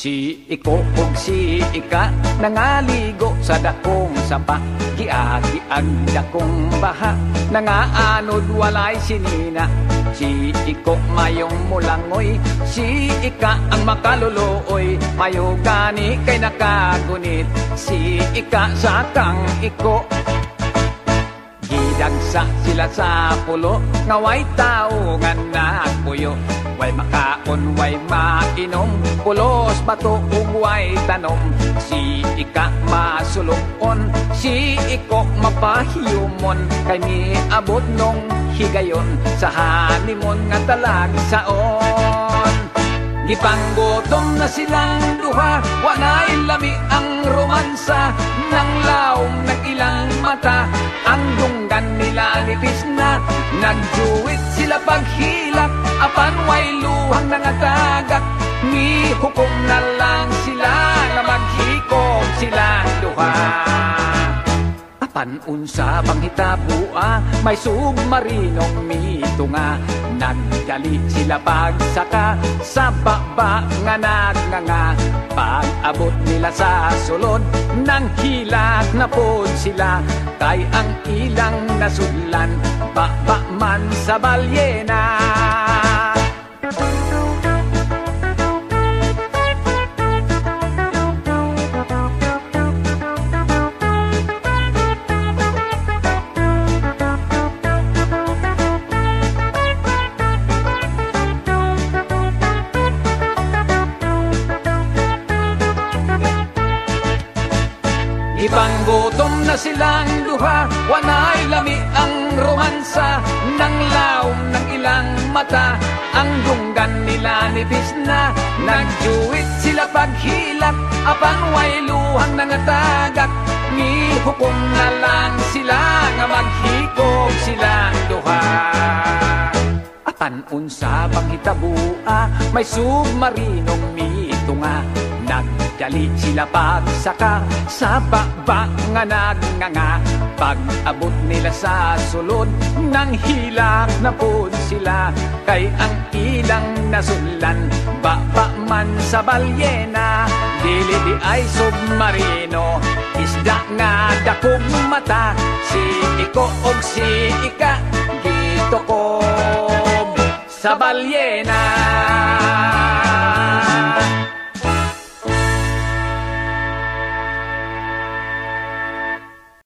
Si Iko ug si Ika nangaligo sa dakong sapa, giagi ang dakong baha, nangaanod walay sinina. Si Iko mayong mulangoy, si Ika ang makaluluoy, mayo gani kay nakagunit. Si Ika sa kang Iko, gidagsa sila sa pulo, nga way tao nga nagpuyo. Way makaon, way mainom, pulos bato ug way tanom. Si Ika masulukon, si Iko mapahiyumon, kay miabot nung higayon sa hanimon nga talagsaon. Gipanggutom na silang duha, wanay lami ang romansa, nang laom ng ilang mata, ang dunggan nila nipis na. Nagjuwit sila paghilak, apan way luhang nangatagak, ni hukom na lang sila na maghikog silang duha. Apan unsa bang hitabua, may submarinong mitunga, nagdali sila pagsaka sa baba nga nagnganga. Pag-abot nila sa sulod, nang hilak na pod sila, kay ang ilang nasudlan, baba man sa balyena. Ipanggutom na silang duha, wanay lami ang romansa, nang laom ng ilang mata, ang dunggan nila nipis na. Nagjuwit sila paghilak, apan way luhang nangatagak, ni hukom na lang sila nga maghikog silang duha. Apan unsa bang hitabua, may submarinong mitunga, nagdali sila pagsaka sa baba nga nagnganga. Pag-abot nila sa sulod, nang hilak na pod sila, kay ang ilang nasunlan, baba man sa balyena. Dili di ay submarino, isda nga dakog mata, si Iko og si Ika gitukob sa balyena.